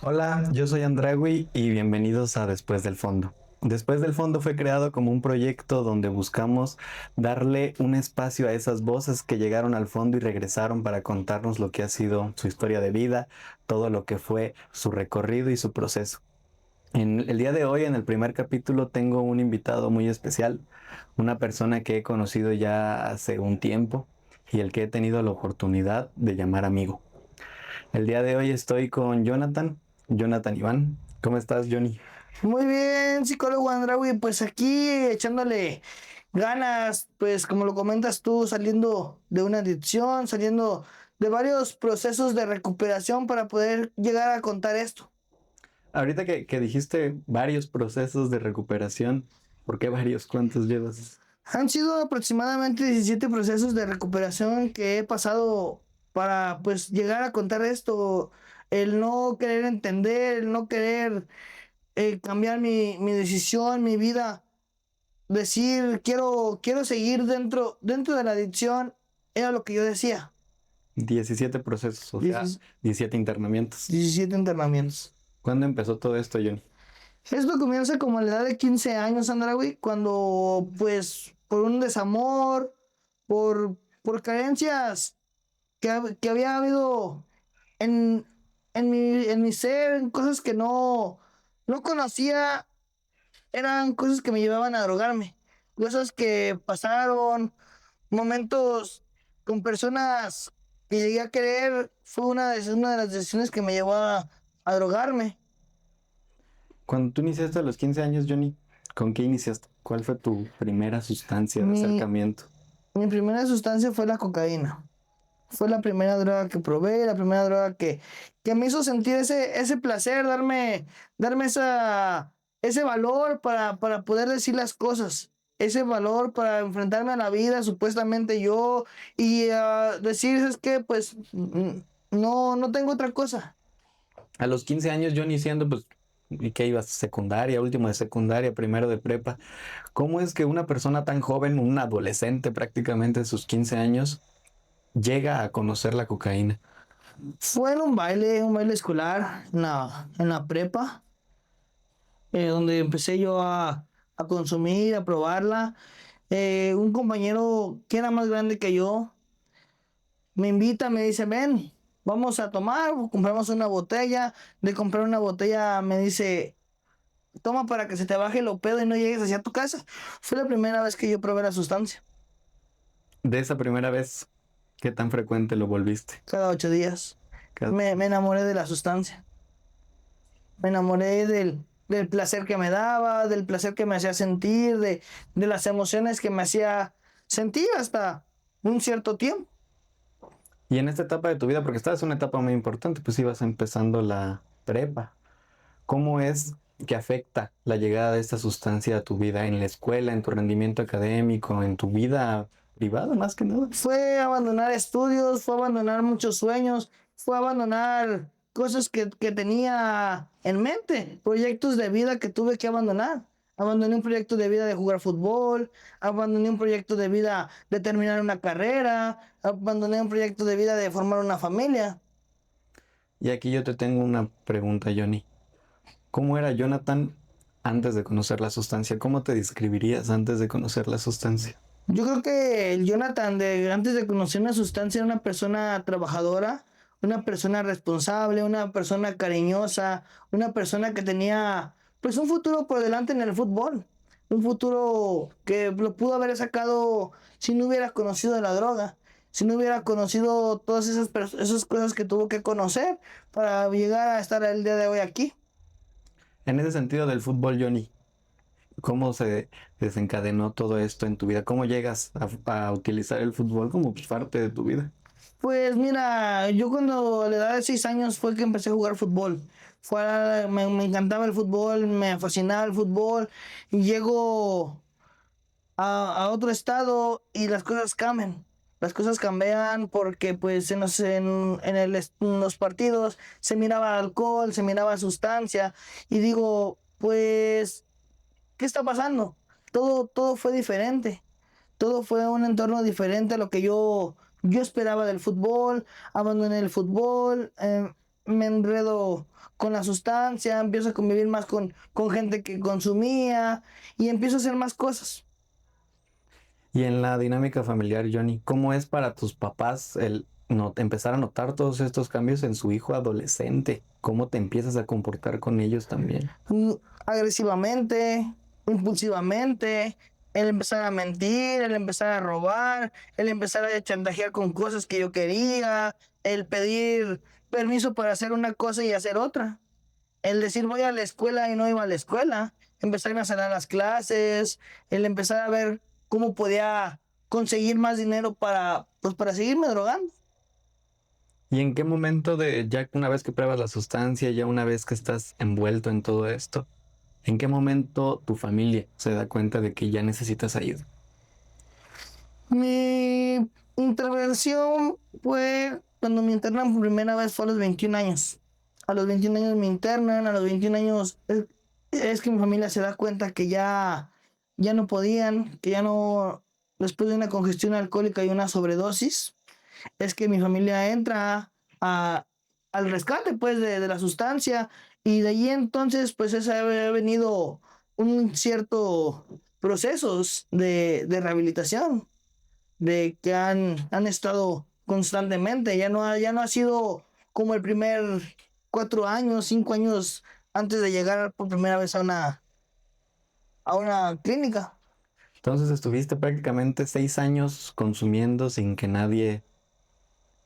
Hola, yo soy Andragui y bienvenidos a Después del Fondo. Después del Fondo fue creado como un proyecto donde buscamos darle un espacio a esas voces que llegaron al fondo y regresaron para contarnos lo que ha sido su historia de vida, todo lo que fue su recorrido y su proceso. En el día de hoy, en el primer capítulo, tengo un invitado muy especial, una persona que he conocido ya hace un tiempo y el que he tenido la oportunidad de llamar amigo. El día de hoy estoy con Jonathan Iván. ¿Cómo estás, Johnny? Muy bien, psicólogo Andrawi, pues aquí echándole ganas, pues como lo comentas tú, saliendo de una adicción, saliendo de varios procesos de recuperación para poder llegar a contar esto. Ahorita que dijiste varios procesos de recuperación, ¿por qué varios? ¿Cuántos llevas? Han sido aproximadamente 17 procesos de recuperación que he pasado para pues llegar a contar esto, el no querer entender, el no querer cambiar mi decisión, mi vida. Decir quiero seguir dentro de la adicción era lo que yo decía. 17 procesos, o sea, 17 17 internamientos. 17 internamientos. ¿Cuándo empezó todo esto, Johnny? Esto comienza como a la edad de 15 años, Andrawi, cuando pues por un desamor, por carencias que había habido en, en mi ser, en cosas que no conocía, eran cosas que me llevaban a drogarme, cosas que pasaron, momentos con personas que llegué a querer, fue una de las decisiones que me llevó a drogarme. Cuando tú iniciaste a los 15 años, Johnny, ¿con qué iniciaste? ¿Cuál fue tu primera sustancia de Mi, acercamiento? mi primera sustancia fue la cocaína. Fue la primera droga que probé, la primera droga que me hizo sentir ese placer, darme ese valor para poder decir las cosas, ese valor para enfrentarme a la vida, supuestamente yo, y decir, es que pues no tengo otra cosa. A los 15 años, Johnny, siendo, pues, ¿y qué ibas? Secundaria, último de secundaria, primero de prepa. ¿Cómo es que una persona tan joven, un adolescente prácticamente de sus 15 años, llega a conocer la cocaína? Fue en un baile escolar, en la prepa, donde empecé yo a consumir, a probarla. Un compañero que era más grande que yo me invita, me dice, ven, vamos a tomar, compramos una botella. De comprar una botella me dice, toma para que se te baje lo pedo y no llegues hacia tu casa. Fue la primera vez que yo probé la sustancia, De esa primera vez, ¿qué tan frecuente lo volviste? cada 8 días. Ca- Me enamoré de la sustancia, me enamoré del placer que me daba, del placer que me hacía sentir, de las emociones que me hacía sentir hasta un cierto tiempo. Y en esta etapa de tu vida, porque estabas en una etapa muy importante, pues ibas empezando la prepa. ¿Cómo es que afecta la llegada de esta sustancia a tu vida en la escuela, en tu rendimiento académico, en tu vida privada, más que nada? Fue abandonar estudios, fue abandonar muchos sueños, fue abandonar cosas que tenía en mente, proyectos de vida que tuve que abandonar. Abandoné un proyecto de vida de jugar fútbol, abandoné un proyecto de vida de terminar una carrera, abandoné un proyecto de vida de formar una familia. Y aquí yo te tengo una pregunta, Johnny. ¿Cómo era Jonathan antes de conocer la sustancia? ¿Cómo te describirías antes de conocer la sustancia? Yo creo que el Jonathan de antes de conocer una sustancia era una persona trabajadora, una persona responsable, una persona cariñosa, una persona que tenía pues un futuro por delante en el fútbol, un futuro que lo pudo haber sacado si no hubiera conocido la droga, si no hubiera conocido todas esas cosas que tuvo que conocer para llegar a estar el día de hoy aquí. En ese sentido del fútbol, Johnny, ¿cómo se desencadenó todo esto en tu vida? ¿Cómo llegas a utilizar el fútbol como parte de tu vida? Pues mira, yo cuando a la edad de 6 años fue que empecé a jugar fútbol. Me encantaba el fútbol, me fascinaba el fútbol. Y llego a otro estado y las cosas cambian. Las cosas cambian porque pues en los partidos se miraba alcohol, se miraba sustancia. Y digo, pues, ¿qué está pasando? Todo fue diferente. Todo fue un entorno diferente a lo que yo esperaba del fútbol. Abandoné el fútbol. me enredo con la sustancia, empiezo a convivir más con gente que consumía y empiezo a hacer más cosas. Y en la dinámica familiar, Johnny, ¿cómo es para tus papás el empezar a notar todos estos cambios en su hijo adolescente? ¿Cómo te empiezas a comportar con ellos también? mm, Agresivamente, impulsivamente, el empezar a mentir, el empezar a robar, el empezar a chantajear con cosas que yo quería, el pedir permiso para hacer una cosa y hacer otra, el decir voy a la escuela y no iba a la escuela, empezar a salir las clases, el empezar a ver cómo podía conseguir más dinero para, pues, para seguirme drogando. ¿Y en qué momento de, ya una vez que pruebas la sustancia, ya una vez que estás envuelto en todo esto, en qué momento tu familia se da cuenta de que ya necesitas ayuda? Mi intervención fue cuando me internan por primera vez, fue a los 21 años. A los 21 años me internan, a los 21 años es que mi familia se da cuenta que ya no podían, que ya no, después de una congestión alcohólica y una sobredosis, es que mi familia entra a, al rescate pues de la sustancia y de allí entonces pues ese ha venido un cierto procesos de rehabilitación de que han estado constantemente. Ya no ha sido como el primer 4 años, 5 años antes de llegar por primera vez a una clínica. Entonces estuviste prácticamente 6 años consumiendo sin que nadie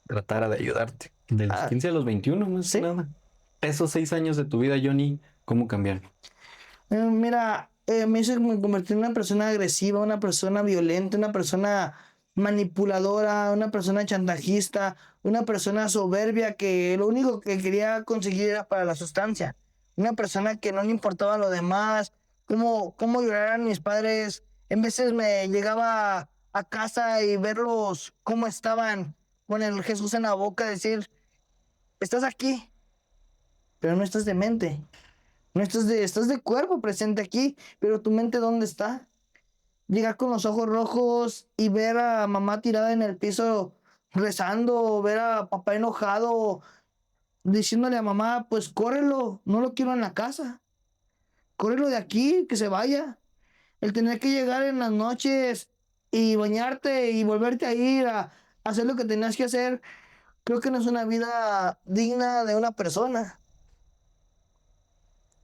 tratara de ayudarte. De los Ah, 15 a los 21, más que sí. nada. Esos 6 años de tu vida, Johnny, ¿cómo cambiaron? Mira, me convertí en una persona agresiva, una persona violenta, una persona manipuladora, una persona chantajista, una persona soberbia que lo único que quería conseguir era para la sustancia. Una persona que no le importaba lo demás, cómo lloraran mis padres. En veces me llegaba a casa y verlos cómo estaban con el Jesús en la boca, decir, estás aquí, pero no estás demente. No estás de cuerpo presente aquí, pero tu mente ¿dónde está? Llegar con los ojos rojos y ver a mamá tirada en el piso rezando, ver a papá enojado, diciéndole a mamá, pues córrelo, no lo quiero en la casa, córrelo de aquí, que se vaya. El tener que llegar en las noches y bañarte y volverte a ir a hacer lo que tenías que hacer, creo que no es una vida digna de una persona.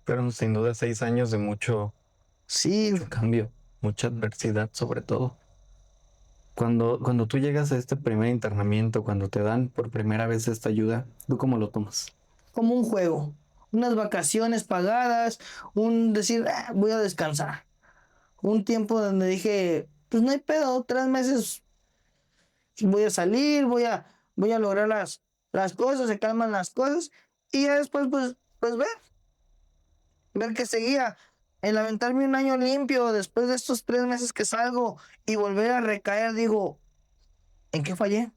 Fueron sin duda 6 años de mucho, Sí, mucho cambio, mucha adversidad sobre todo. Cuando tú llegas a este primer internamiento, cuando te dan por primera vez esta ayuda, ¿tú cómo lo tomas? como un juego, unas vacaciones pagadas, un decir, "Ah, voy a descansar". Un tiempo donde dije, pues no hay pedo, 3 meses voy a salir, voy a lograr las cosas, se calman las cosas y ya después pues ver que seguía. El aventarme un año limpio después de estos 3 meses que salgo y volver a recaer, digo, ¿en qué fallé?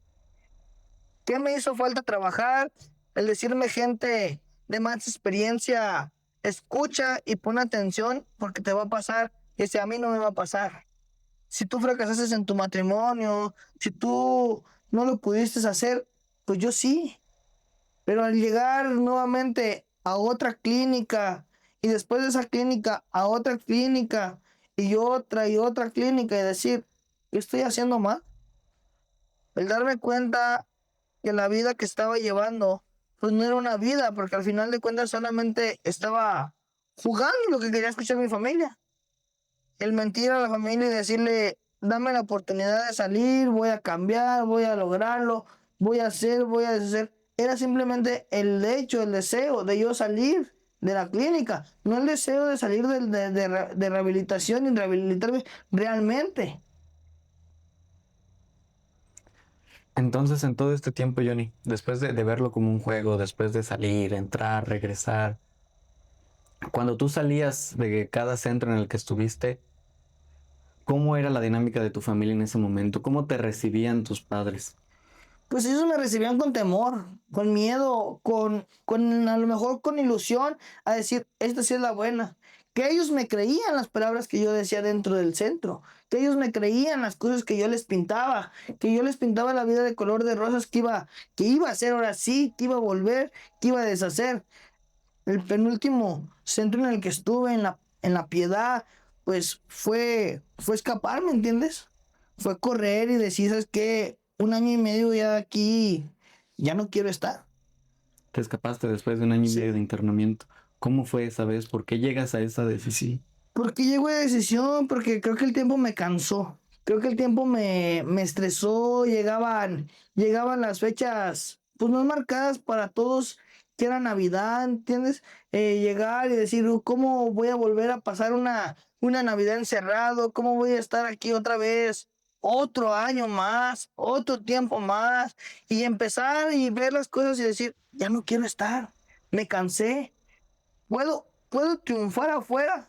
¿Qué me hizo falta trabajar? El decirme gente de más experiencia, escucha y pon atención porque te va a pasar y si a mí no me va a pasar. Si tú fracasaste en tu matrimonio, si tú no lo pudiste hacer, pues yo sí. Pero al llegar nuevamente a otra clínica y después de esa clínica a otra clínica y otra clínica y decir, ¿qué estoy haciendo mal? El darme cuenta que la vida que estaba llevando, pues no era una vida, porque al final de cuentas solamente estaba jugando lo que quería escuchar mi familia. El mentir a la familia y decirle, dame la oportunidad de salir, voy a cambiar, voy a lograrlo, voy a hacer, voy a deshacer. Era simplemente el hecho, el deseo de yo salir de la clínica, no el deseo de salir de rehabilitación y rehabilitarme realmente. Entonces, en todo este tiempo, Johnny, después de verlo como un juego, después de salir, entrar, regresar, cuando tú salías de cada centro en el que estuviste, ¿cómo era la dinámica de tu familia en ese momento? ¿Cómo te recibían tus padres? Pues ellos me recibían con temor, con miedo, con a lo mejor con ilusión, a decir, esta sí es la buena. que ellos me creían las palabras que yo decía dentro del centro, que ellos me creían las cosas que yo les pintaba, que yo les pintaba la vida de color de rosas que iba a hacer ahora sí, que iba a volver, que iba a deshacer. El penúltimo centro en el que estuve, en la Piedad, pues fue escapar, ¿me entiendes? Fue correr y decir, ¿sabes qué? 1 año y medio ya aquí, ya no quiero estar. Te escapaste después de un año y Sí. medio de internamiento. ¿Cómo fue esa vez? ¿Por qué llegas a esa decisión? ¿Por qué llegó a la decisión? Porque creo que el tiempo me cansó. Creo que el tiempo me estresó. Llegaban las fechas, pues no marcadas para todos, que era Navidad, ¿entiendes? Llegar y decir, ¿cómo voy a volver a pasar una Navidad encerrado? ¿Cómo voy a estar aquí otra vez? Otro año más, otro tiempo más. Y empezar y ver las cosas y decir, ya no quiero estar. Me cansé. Puedo triunfar afuera,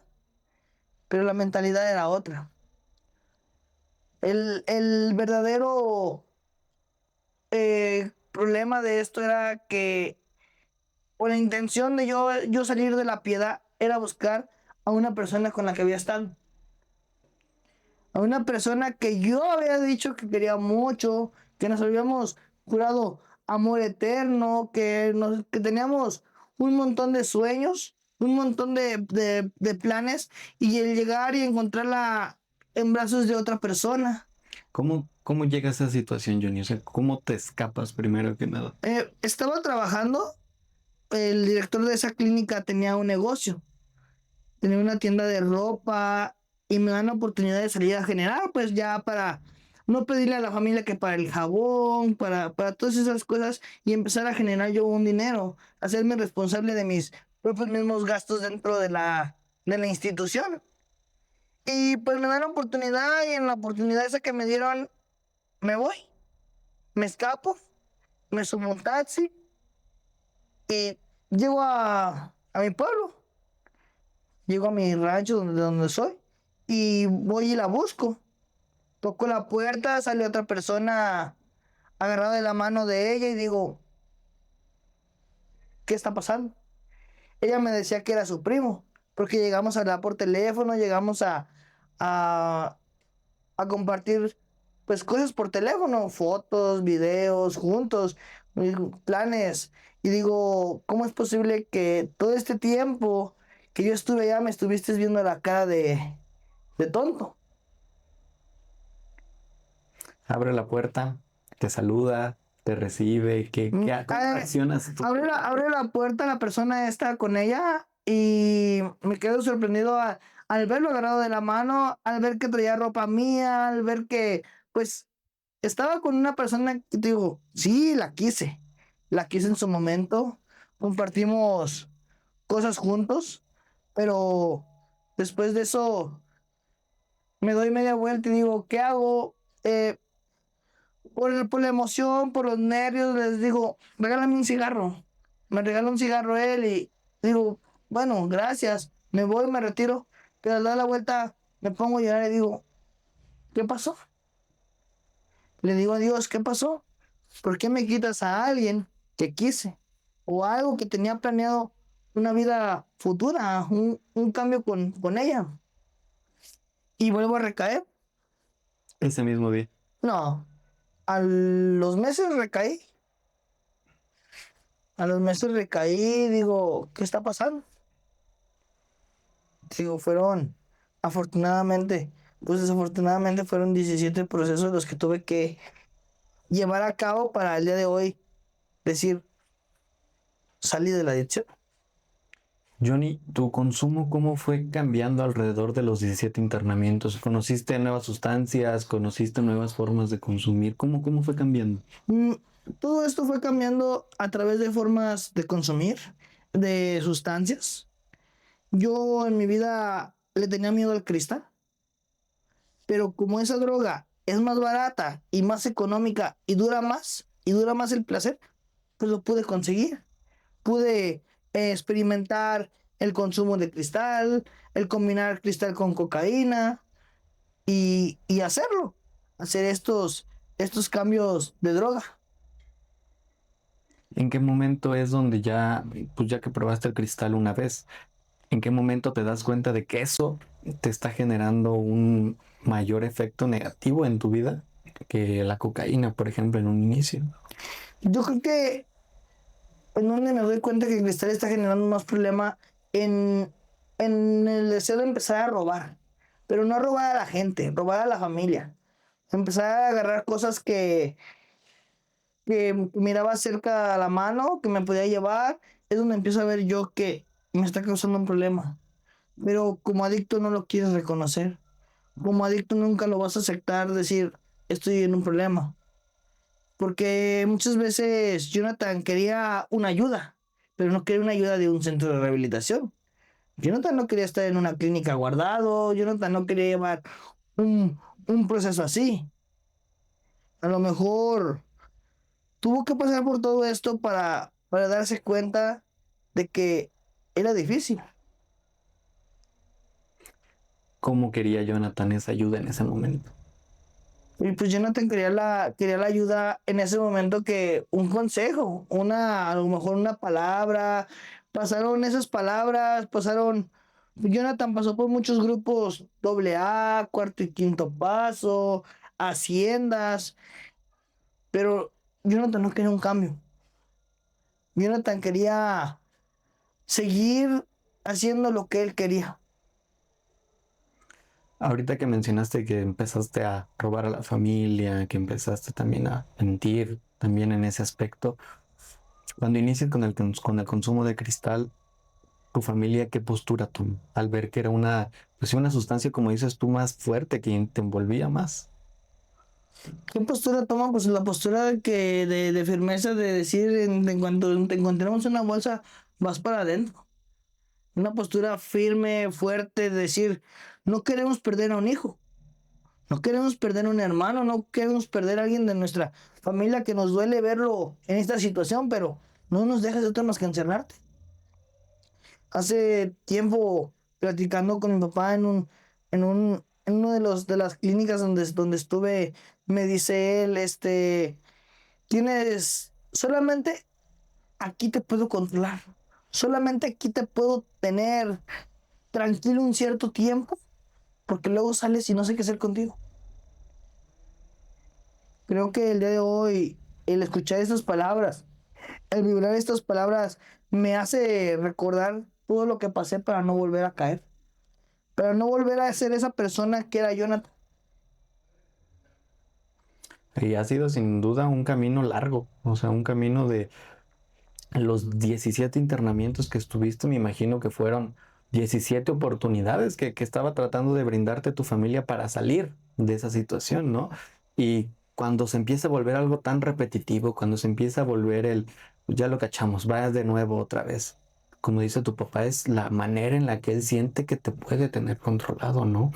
pero la mentalidad era otra. El verdadero problema de esto era que, o la intención de yo salir de la Piedad, era buscar a una persona con la que había estado. A una persona que yo había dicho que quería mucho, que nos habíamos jurado amor eterno, que teníamos un montón de sueños, un montón de planes, y el llegar y encontrarla en brazos de otra persona. ¿Cómo llegas a esa situación, Johnny? O sea, ¿cómo te escapas primero que nada? Estaba trabajando, el director de esa clínica tenía un negocio, tenía una tienda de ropa y me dan la oportunidad de salir a generar, pues ya para no pedirle a la familia que para el jabón, para todas esas cosas y empezar a generar yo un dinero, hacerme responsable de mis propios mismos gastos dentro de la institución. Y pues me dan la oportunidad y en la oportunidad esa que me dieron, me voy, me escapo, me subo a un taxi y llego a mi pueblo, llego a mi rancho donde soy y voy y la busco. Toco la puerta, sale otra persona agarrada de la mano de ella y digo, ¿qué está pasando? Ella me decía que era su primo, porque llegamos a hablar por teléfono, llegamos a, a compartir pues cosas por teléfono, fotos, videos, juntos, planes. Y digo, ¿cómo es posible que todo este tiempo que yo estuve allá me estuviste viendo la cara de tonto? Abre la puerta, te saluda, te recibe, ¿cómo reaccionas tú? Abre la puerta la persona esta con ella y me quedo sorprendido al verlo agarrado de la mano, al ver que traía ropa mía, al ver que pues estaba con una persona que te digo, sí, la quise en su momento, compartimos cosas juntos, pero después de eso me doy media vuelta y digo, ¿qué hago? Por la emoción, por los nervios, les digo, regálame un cigarro. Me regala un cigarro él y digo, bueno, gracias, me voy, me retiro, pero al dar la vuelta me pongo a llorar y digo, ¿qué pasó? Le digo a Dios, ¿qué pasó? ¿Por qué me quitas a alguien que quise? O algo que tenía planeado una vida futura, un cambio con ella. Y vuelvo a recaer. Ese mismo día. No, a los meses recaí. A los meses recaí, digo, ¿qué está pasando? Digo, afortunadamente, pues desafortunadamente fueron 17 procesos los que tuve que llevar a cabo para el día de hoy decir, salí de la adicción. Johnny, ¿tu consumo cómo fue cambiando alrededor de los 17 internamientos? ¿Conociste nuevas sustancias? ¿Conociste nuevas formas de consumir? ¿Cómo fue cambiando? Mm, Todo esto fue cambiando a través de formas de consumir, de sustancias. Yo en mi vida le tenía miedo al cristal, pero como esa droga es más barata y más económica y dura más el placer, pues lo pude conseguir. Pude experimentar el consumo de cristal, el combinar cristal con cocaína y hacer estos cambios de droga. ¿En qué momento es donde ya, pues ya que probaste el cristal una vez, ¿En qué momento te das cuenta de que eso te está generando un mayor efecto negativo en tu vida que la cocaína, por ejemplo, en un inicio? Yo creo que en donde me doy cuenta que el cristal está generando más problema en, en el deseo de empezar a robar. Pero no robar a la gente, robar a la familia. Empezar a agarrar cosas que miraba cerca a la mano, que me podía llevar. Es donde empiezo a ver yo que me está causando un problema. Pero como adicto no lo quieres reconocer. Como adicto nunca lo vas a aceptar, decir, estoy en un problema. Porque muchas veces Jonathan quería una ayuda, pero no quería una ayuda de un centro de rehabilitación. Jonathan no quería estar en una clínica guardado, Jonathan no quería llevar un proceso así. A lo mejor tuvo que pasar por todo esto para darse cuenta de que era difícil. ¿Cómo quería Jonathan esa ayuda en ese momento? Y pues Jonathan quería la ayuda en ese momento, que un consejo, a lo mejor una palabra. Pasaron esas palabras, Jonathan pasó por muchos grupos doble A, cuarto y quinto paso, haciendas, pero Jonathan no quería un cambio. Jonathan quería seguir haciendo lo que él quería. Ahorita que mencionaste que empezaste a robar a la familia, que empezaste también a mentir también en ese aspecto, cuando inicias con el consumo de cristal, tu familia, ¿qué postura tomó al ver que era una, pues sí, una sustancia, como dices tú, más fuerte que te envolvía más? ¿Qué postura toman? Pues la postura de firmeza, de decir, en cuanto te encontremos una bolsa, vas para adentro. Una postura firme, fuerte, de decir, no queremos perder a un hijo, no queremos perder a un hermano, no queremos perder a alguien de nuestra familia, que nos duele verlo en esta situación, pero no nos dejas de otra más que encerrarte. Hace tiempo, platicando con mi papá en uno de las clínicas donde estuve, me dice él, tienes, solamente aquí te puedo controlar, solamente aquí te puedo tener tranquilo un cierto tiempo, porque luego sales y no sé qué hacer contigo. Creo que el día de hoy, el escuchar estas palabras, el vibrar estas palabras, me hace recordar todo lo que pasé para no volver a caer, para no volver a ser esa persona que era Jonathan. Y ha sido sin duda un camino largo, o sea, un camino de los 17 internamientos que estuviste, me imagino que fueron 17 oportunidades que estaba tratando de brindarte tu familia para salir de esa situación, ¿no? Y cuando se empieza a volver algo tan repetitivo, cuando se empieza a volver pues ya lo cachamos, vayas de nuevo otra vez. Como dice tu papá, es la manera en la que él siente que te puede tener controlado, ¿no?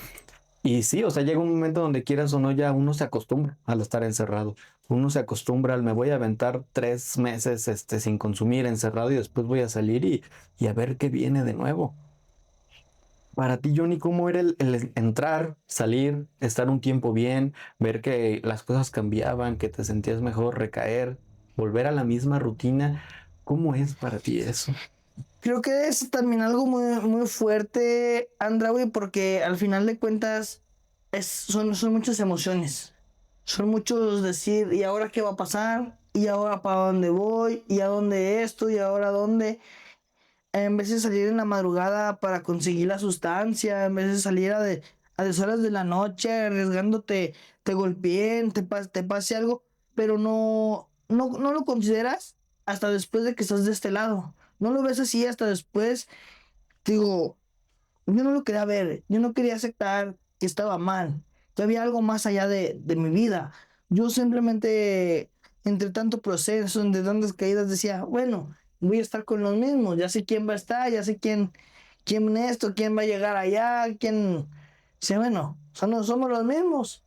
Y sí, o sea, llega un momento donde quieras o no, ya uno se acostumbra al estar encerrado. Uno se acostumbra al me voy a aventar 3 meses sin consumir encerrado y después voy a salir y a ver qué viene de nuevo. Para ti, Johnny, ¿cómo era el entrar, salir, estar un tiempo bien, ver que las cosas cambiaban, que te sentías mejor, recaer, volver a la misma rutina? ¿Cómo es para ti eso? Creo que es también algo muy fuerte, Andraui, porque al final de cuentas son muchas emociones. Son muchos decir, ¿y ahora qué va a pasar? ¿Y ahora para dónde voy? ¿Y a dónde esto? ¿Y ahora dónde? En vez de salir en la madrugada para conseguir la sustancia, en vez de salir a deshoras de la noche, arriesgándote, te golpeen, te pase algo, pero no lo consideras hasta después de que estás de este lado. No lo ves así hasta después. Digo, yo no lo quería ver, yo no quería aceptar que estaba mal, que había algo más allá de mi vida. Yo simplemente, entre tanto proceso, entre tantas caídas, decía, bueno, voy a estar con los mismos, ya sé quién va a estar, ya sé quién esto, quién va a llegar allá, quién... Sí, bueno, somos los mismos,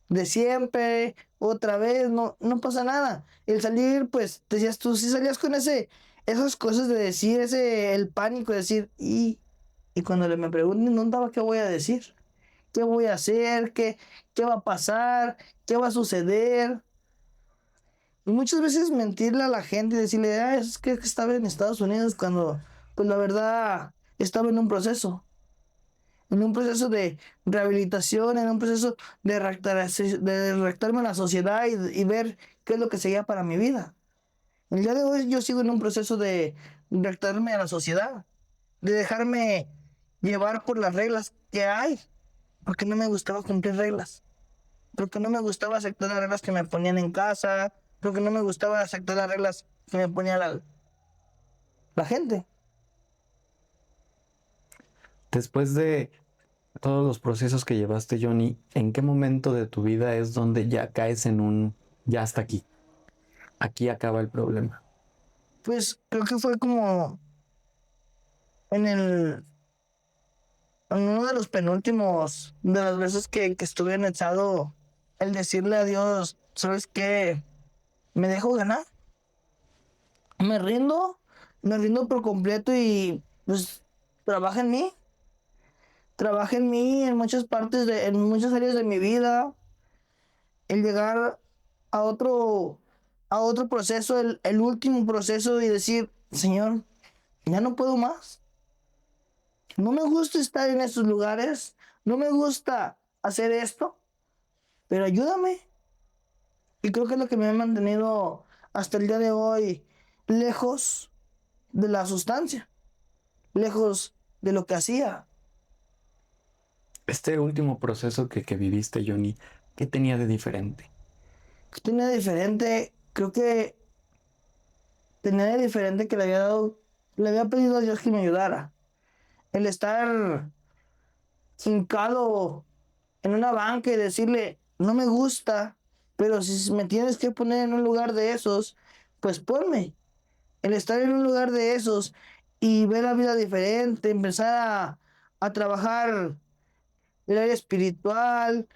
de siempre, otra vez, no pasa nada. El salir, pues, decías tú, si salías con esas cosas de decir, el pánico de decir, y cuando me pregunten dónde estaba, ¿qué voy a decir? ¿Qué voy a hacer? ¿Qué va a pasar? ¿Qué va a suceder? Y muchas veces mentirle a la gente y decirle, es que estaba en Estados Unidos, cuando, pues la verdad, estaba en un proceso de rehabilitación, en un proceso de reactarme a la sociedad y ver qué es lo que seguía para mi vida. El día de hoy yo sigo en un proceso de reactarme a la sociedad, de dejarme llevar por las reglas que hay, porque no me gustaba cumplir reglas, porque no me gustaba aceptar las reglas que me ponían en casa, porque no me gustaba aceptar las reglas que me ponía la gente. Después de todos los procesos que llevaste, Johnny, ¿en qué momento de tu vida es donde ya caes en un ya hasta aquí? Aquí acaba el problema. Pues creo que fue como en el en uno de los penúltimos de las veces que estuve anexado, el decirle a Dios, ¿sabes qué? Me dejo ganar, me rindo, me rindo por completo y pues trabaja en mí, trabaja en mí en muchas partes, en muchas áreas de mi vida, el llegar a a otro proceso, el último proceso y decir, Señor, ya no puedo más, no me gusta estar en estos lugares, no me gusta hacer esto, pero ayúdame. Y creo que es lo que me ha mantenido hasta el día de hoy lejos de la sustancia, lejos de lo que hacía. Este último proceso que viviste, Johnny, ¿qué tenía de diferente? ¿Qué tenía de diferente? Creo que tenía de diferente que le había pedido a Dios que me ayudara. El estar hincado en una banca y decirle, no me gusta, pero si me tienes que poner en un lugar de esos, pues ponme. El estar en un lugar de esos y ver la vida diferente, empezar a trabajar el área espiritual,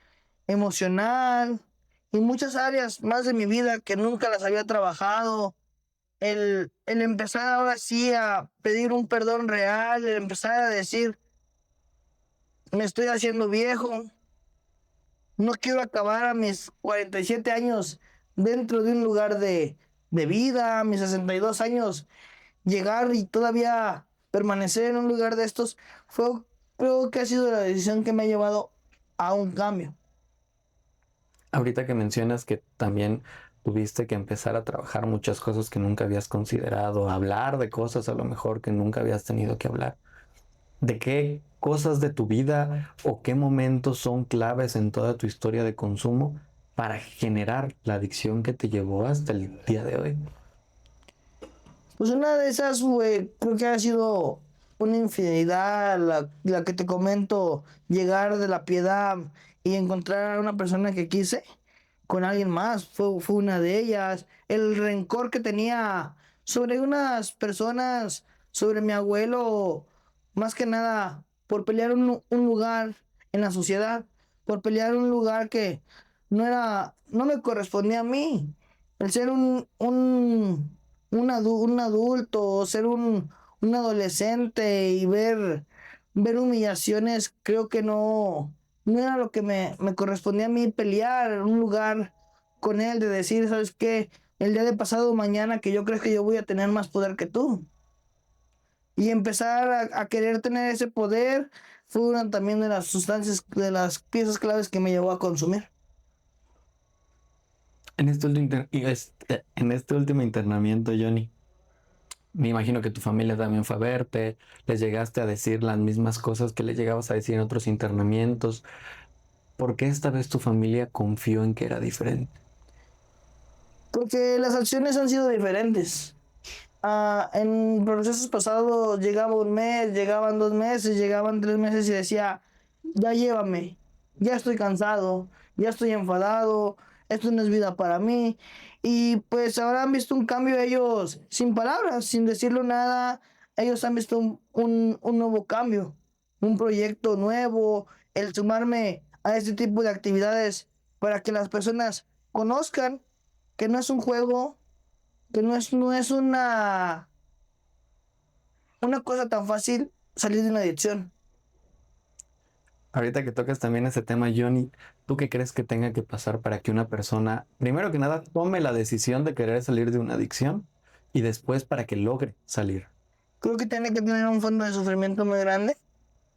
emocional y muchas áreas más de mi vida que nunca las había trabajado. El empezar ahora sí a pedir un perdón real, el empezar a decir, me estoy haciendo viejo, no quiero acabar a mis 47 años dentro de un lugar de vida, a mis 62 años llegar y todavía permanecer en un lugar de estos, fue, creo que ha sido la decisión que me ha llevado a un cambio. Ahorita que mencionas que también tuviste que empezar a trabajar muchas cosas que nunca habías considerado, hablar de cosas a lo mejor que nunca habías tenido que hablar. ¿De qué cosas de tu vida o qué momentos son claves en toda tu historia de consumo para generar la adicción que te llevó hasta el día de hoy? Pues una de esas, güey, creo que ha sido una infidelidad, la que te comento, llegar de la piedad y encontrar a una persona que quise con alguien más, fue una de ellas. El rencor que tenía sobre unas personas, sobre mi abuelo, más que nada por pelear un lugar en la sociedad, por pelear un lugar que no me correspondía a mí. El ser un adulto, ser un adolescente y ver humillaciones, creo que no era lo que me correspondía a mí pelear en un lugar con él, de decir, ¿sabes qué? El día de pasado mañana que yo creo que yo voy a tener más poder que tú. Y empezar a querer tener ese poder fue una también de las sustancias, de las piezas claves que me llevó a consumir. En este último internamiento, Johnny, me imagino que tu familia también fue a verte, les llegaste a decir las mismas cosas que les llegabas a decir en otros internamientos. ¿Por qué esta vez tu familia confió en que era diferente? Porque las acciones han sido diferentes. En procesos pasados llegaba un mes, llegaban 2 meses, llegaban 3 meses y decía, ya llévame, ya estoy cansado, ya estoy enfadado, esto no es vida para mí. Y pues ahora han visto un cambio ellos sin palabras, sin decirlo nada, ellos han visto un nuevo cambio, un proyecto nuevo, el sumarme a este tipo de actividades para que las personas conozcan que no es un juego, que no es una cosa tan fácil salir de una adicción. Ahorita que tocas también ese tema, Johnny, ¿tú qué crees que tenga que pasar para que una persona, primero que nada, tome la decisión de querer salir de una adicción y después para que logre salir? Creo que tiene que tener un fondo de sufrimiento muy grande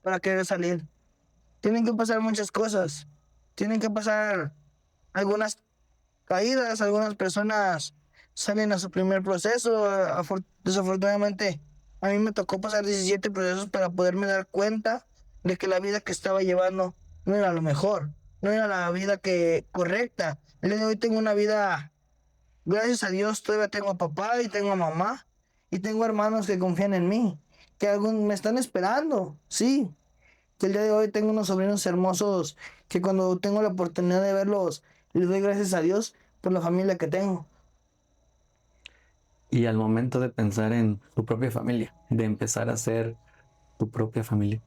para querer salir. Tienen que pasar muchas cosas. Tienen que pasar algunas caídas, algunas personas salen a su primer proceso. Desafortunadamente, a mí me tocó pasar 17 procesos para poderme dar cuenta de que la vida que estaba llevando no era lo mejor, no era la vida que correcta. El día de hoy tengo una vida, gracias a Dios, todavía tengo a papá y tengo a mamá y tengo hermanos que confían en mí, que algún me están esperando, sí. Que el día de hoy tengo unos sobrinos hermosos que cuando tengo la oportunidad de verlos, les doy gracias a Dios por la familia que tengo. Y al momento de pensar en tu propia familia, de empezar a ser tu propia familia.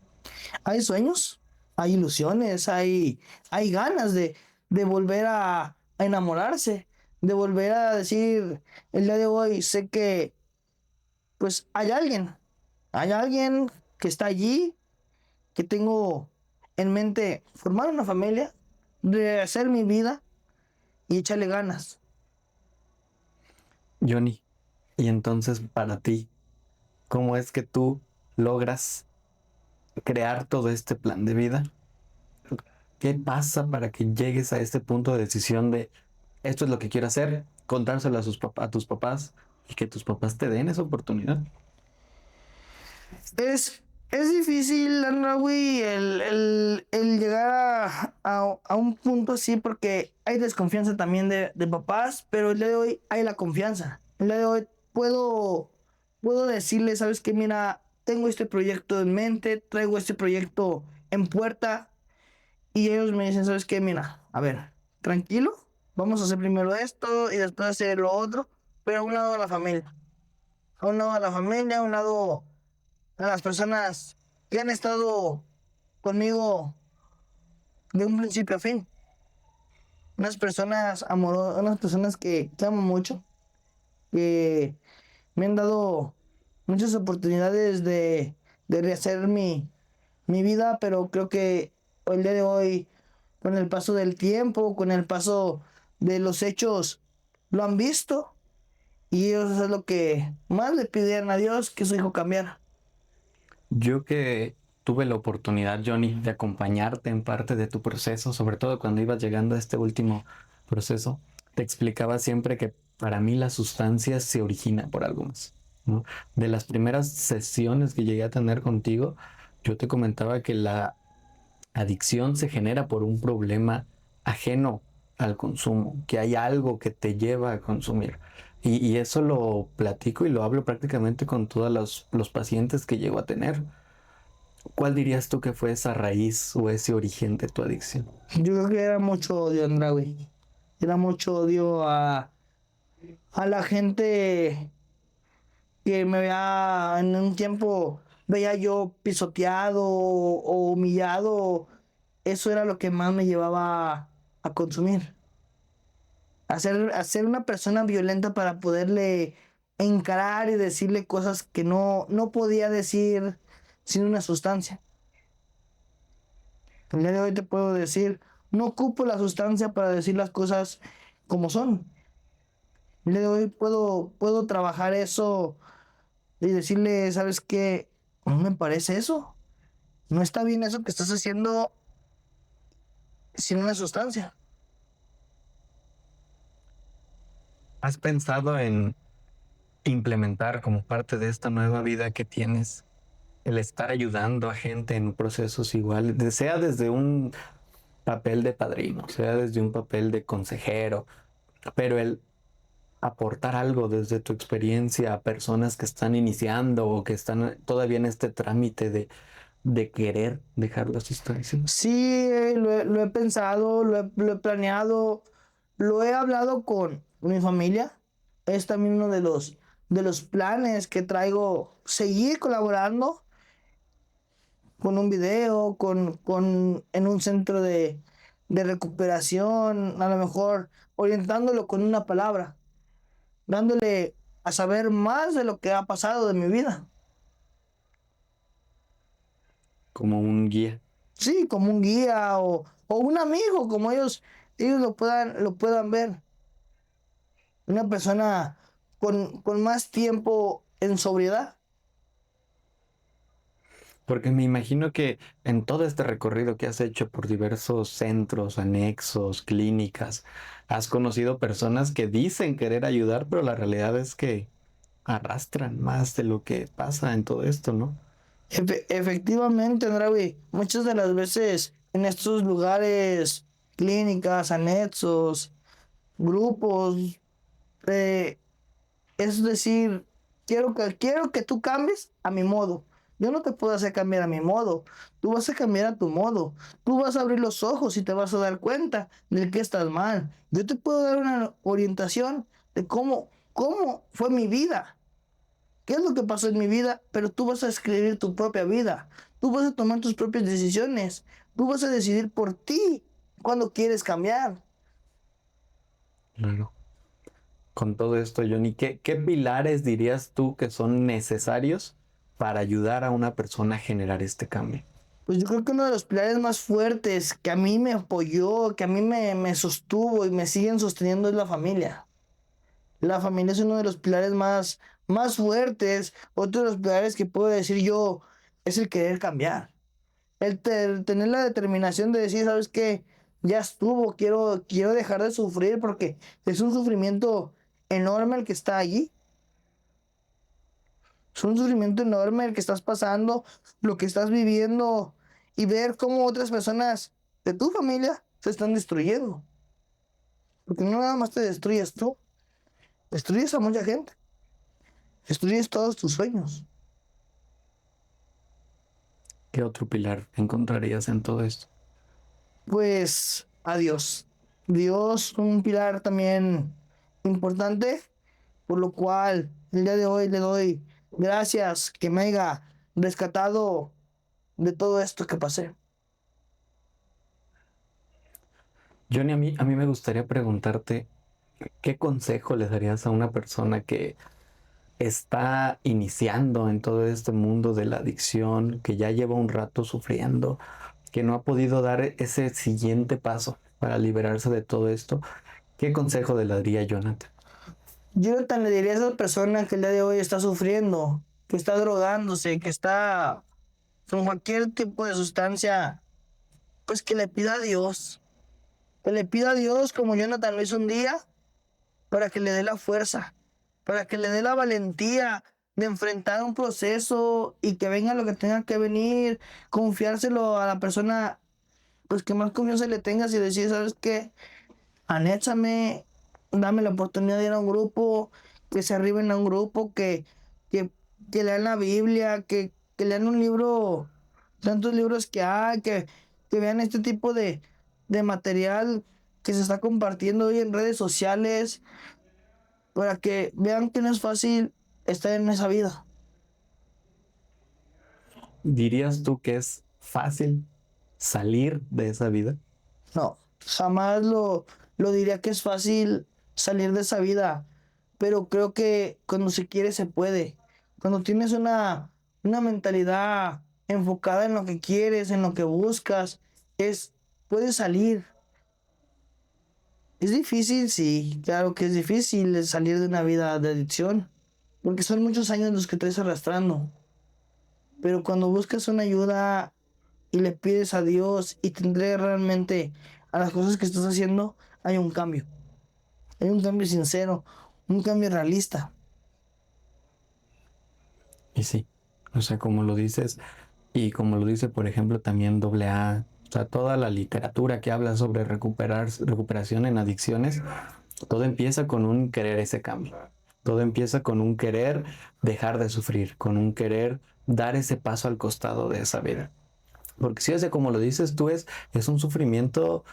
Hay sueños, hay ilusiones, hay ganas de volver a enamorarse, de volver a decir, el día de hoy sé que pues hay alguien que está allí, que tengo en mente formar una familia, rehacer mi vida y echarle ganas. Johnny, y entonces para ti, ¿cómo es que tú logras crear todo este plan de vida? ¿Qué pasa para que llegues a este punto de decisión de esto es lo que quiero hacer, contárselo a, a tus papás y que tus papás te den esa oportunidad? Es difícil, Anrawi, el llegar a un punto así porque hay desconfianza también de papás, pero el día de hoy hay la confianza. El día de hoy puedo decirle, sabes que mira, tengo este proyecto en mente, traigo este proyecto en puerta y ellos me dicen, sabes qué, mira, a ver, tranquilo, vamos a hacer primero esto y después hacer lo otro, pero a un lado de la familia, a un lado de la familia, a un lado a las personas que han estado conmigo de un principio a fin. Unas personas amorosas, unas personas que amo mucho, que me han dado muchas oportunidades de rehacer mi vida, pero creo que el día de hoy, con el paso del tiempo, con el paso de los hechos, lo han visto y ellos es lo que más le pidieron a Dios que su hijo cambiara. Yo que tuve la oportunidad, Johnny, de acompañarte en parte de tu proceso, sobre todo cuando ibas llegando a este último proceso, te explicaba siempre que para mí la sustancia se origina por algo más, ¿no? De las primeras sesiones que llegué a tener contigo, yo te comentaba que la adicción se genera por un problema ajeno al consumo, que hay algo que te lleva a consumir. Y eso lo platico y lo hablo prácticamente con todos los pacientes que llego a tener. ¿Cuál dirías tú que fue esa raíz o ese origen de tu adicción? Yo creo que era mucho odio, Andrade. Era mucho odio a la gente que me veía en un tiempo, veía yo pisoteado o humillado. Eso era lo que más me llevaba a consumir. A ser una persona violenta para poderle encarar y decirle cosas que no podía decir sin una sustancia. El día de hoy te puedo decir, no ocupo la sustancia para decir las cosas como son. El día de hoy puedo trabajar eso y decirle, ¿sabes qué? No me parece eso. No está bien eso que estás haciendo sin una sustancia. ¿Has pensado en implementar como parte de esta nueva vida que tienes el estar ayudando a gente en procesos iguales, sea desde un papel de padrino, sea desde un papel de consejero, pero el aportar algo desde tu experiencia a personas que están iniciando o que están todavía en este trámite de querer dejar las sustancias? Sí, lo he pensado, lo he planeado, lo he hablado con mi familia. Es también uno de los planes que traigo, seguir colaborando con un video, en un centro de recuperación, a lo mejor orientándolo con una palabra, dándole a saber más de lo que ha pasado de mi vida. Como un guía. Sí, como un guía o un amigo, como ellos lo puedan ver. Una persona con más tiempo en sobriedad. Porque me imagino que en todo este recorrido que has hecho por diversos centros, anexos, clínicas, has conocido personas que dicen querer ayudar, pero la realidad es que arrastran más de lo que pasa en todo esto, ¿no? Efectivamente, Andrawi, muchas de las veces en estos lugares, clínicas, anexos, grupos, eh, es decir, quiero que tú cambies a mi modo. Yo no te puedo hacer cambiar a mi modo. Tú vas a cambiar a tu modo. Tú vas a abrir los ojos y te vas a dar cuenta de que estás mal. Yo te puedo dar una orientación de cómo fue mi vida. ¿Qué es lo que pasó en mi vida? Pero tú vas a escribir tu propia vida. Tú vas a tomar tus propias decisiones. Tú vas a decidir por ti cuando quieres cambiar. Claro. Con todo esto, Johnny, ¿qué pilares dirías tú que son necesarios para ayudar a una persona a generar este cambio? Pues yo creo que uno de los pilares más fuertes que a mí me apoyó, que a mí me sostuvo y me siguen sosteniendo es la familia. La familia es uno de los pilares más fuertes. Otro de los pilares que puedo decir yo es el querer cambiar. Tener la determinación de decir, ¿sabes qué? Ya estuvo, quiero dejar de sufrir porque es un sufrimiento enorme el que está allí. Es un sufrimiento enorme el que estás pasando, lo que estás viviendo y ver cómo otras personas de tu familia se están destruyendo. Porque no nada más te destruyes tú, destruyes a mucha gente, destruyes todos tus sueños. ¿Qué otro pilar encontrarías en todo esto? Pues a Dios. Dios, un pilar también importante, por lo cual el día de hoy le doy gracias que me haya rescatado de todo esto que pasé. Johnny, a mí me gustaría preguntarte, ¿qué consejo le darías a una persona que está iniciando en todo este mundo de la adicción, que ya lleva un rato sufriendo, que no ha podido dar ese siguiente paso para liberarse de todo esto? ¿Qué consejo le daría Jonathan? Jonathan le diría a esa persona que el día de hoy está sufriendo, que está drogándose, que está con cualquier tipo de sustancia, pues que le pida a Dios. Que le pida a Dios como Jonathan lo hizo un día, para que le dé la fuerza, para que le dé la valentía de enfrentar un proceso y que venga lo que tenga que venir, confiárselo a la persona, pues que más confianza le tengas y decir, ¿sabes qué? Anéchame, dame la oportunidad de ir a un grupo, que se arriben a un grupo, que, que lean la Biblia, que lean un libro, tantos libros que hay, que vean este tipo de material que se está compartiendo hoy en redes sociales, para que vean que no es fácil estar en esa vida. ¿Dirías tú que es fácil salir de esa vida? No, jamás lo diría que es fácil salir de esa vida, pero creo que cuando se quiere se puede. Cuando tienes una mentalidad enfocada en lo que quieres, en lo que buscas, puedes salir. Es difícil, sí, claro que es difícil salir de una vida de adicción, porque son muchos años los que traes arrastrando. Pero cuando buscas una ayuda y le pides a Dios y te entregas realmente a las cosas que estás haciendo, hay un cambio. Hay un cambio sincero, un cambio realista. Y sí, o sea, como lo dices, y como lo dice, por ejemplo, también doble A, o sea, toda la literatura que habla sobre recuperación en adicciones, todo empieza con un querer ese cambio. Todo empieza con un querer dejar de sufrir, con un querer dar ese paso al costado de esa vida. Porque si es de como lo dices tú, es un sufrimiento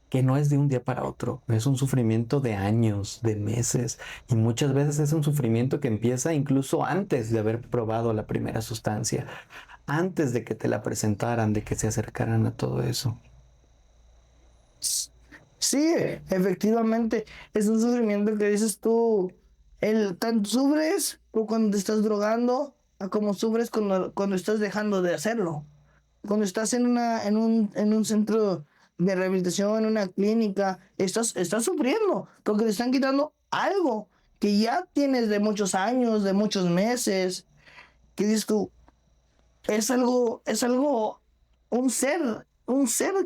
que no es de un día para otro, es un sufrimiento de años, de meses, y muchas veces es un sufrimiento que empieza incluso antes de haber probado la primera sustancia, antes de que te la presentaran, de que se acercaran a todo eso. Sí, efectivamente, es un sufrimiento que dices tú, tanto sufres cuando te estás drogando, a como sufres cuando estás dejando de hacerlo. Cuando estás en un centro de rehabilitación, en una clínica, estás sufriendo, porque te están quitando algo que ya tienes de muchos años, de muchos meses, que dices tú, es algo, un ser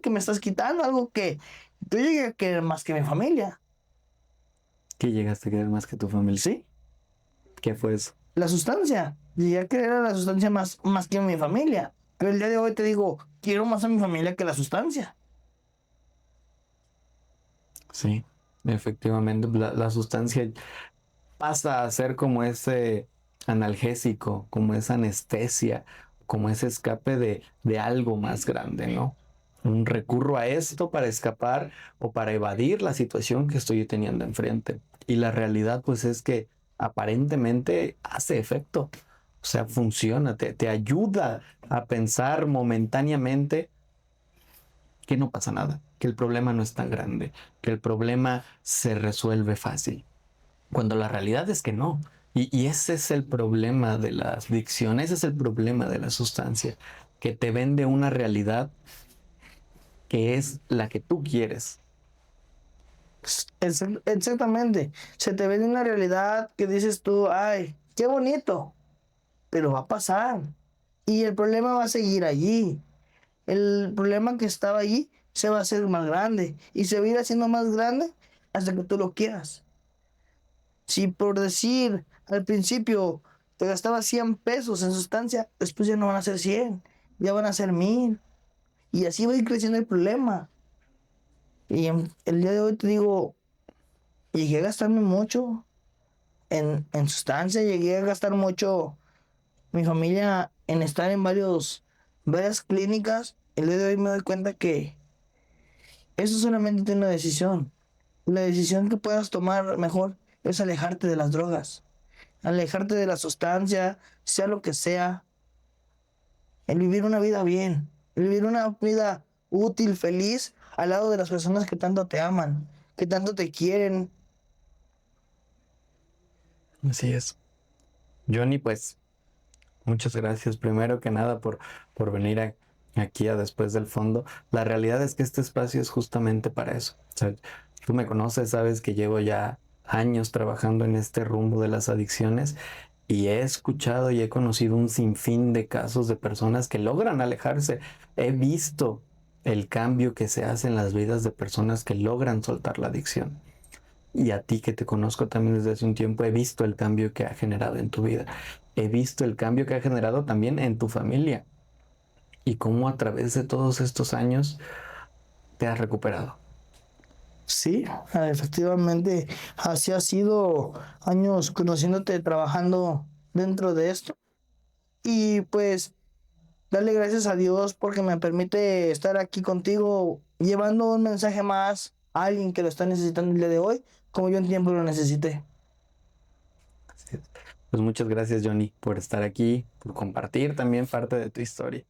que me estás quitando, algo que yo llegué a querer más que mi familia. ¿Qué llegaste a querer más que tu familia? Sí, ¿Qué fue eso? la sustancia. Llegué a querer a la sustancia más que a mi familia. Pero el día de hoy te digo, quiero más a mi familia que la sustancia. Sí, efectivamente, la sustancia pasa a ser como ese analgésico, como esa anestesia, como ese escape de algo más grande, ¿no? Un recurro a esto para escapar o para evadir la situación que estoy teniendo enfrente. Y la realidad, pues, es que aparentemente hace efecto. O sea, funciona, te ayuda a pensar momentáneamente que no pasa nada, que el problema no es tan grande, que el problema se resuelve fácil, cuando la realidad es que no. Y ese es el problema de la adicción, ese es el problema de la sustancia, que te vende una realidad que es la que tú quieres. Exactamente. Se te ve en una realidad que dices tú, ay, qué bonito, pero va a pasar. Y el problema va a seguir allí. El problema que estaba allí se va a hacer más grande y se va a ir haciendo más grande hasta que tú lo quieras. Si por decir al principio te gastabas 100 pesos en sustancia, después ya no van a ser 100, ya van a ser 1000. Y así va a ir creciendo el problema. Y el día de hoy te digo, llegué a gastarme mucho en sustancia, llegué a gastar mucho mi familia en estar en varias clínicas. El día de hoy me doy cuenta que eso solamente tiene una decisión. La decisión que puedas tomar mejor es alejarte de las drogas, alejarte de la sustancia, sea lo que sea, el vivir una vida bien, el vivir una vida útil, feliz, al lado de las personas que tanto te aman, que tanto te quieren. Así es. Johnny, pues muchas gracias primero que nada por venir aquí a Después del Fondo. La realidad es que este espacio es justamente para eso. O sea, tú me conoces, sabes que llevo ya años trabajando en este rumbo de las adicciones y he escuchado y he conocido un sinfín de casos de personas que logran alejarse. He visto el cambio que se hace en las vidas de personas que logran soltar la adicción. Y a ti que te conozco también desde hace un tiempo, he visto el cambio que ha generado en tu vida. He visto el cambio que ha generado también en tu familia y cómo a través de todos estos años te has recuperado. Sí, efectivamente, así ha sido años conociéndote, trabajando dentro de esto. Y pues darle gracias a Dios porque me permite estar aquí contigo, llevando un mensaje más a alguien que lo está necesitando el día de hoy, como yo en tiempo lo necesité. Así es. Pues muchas gracias, Johnny, por estar aquí, por compartir también parte de tu historia.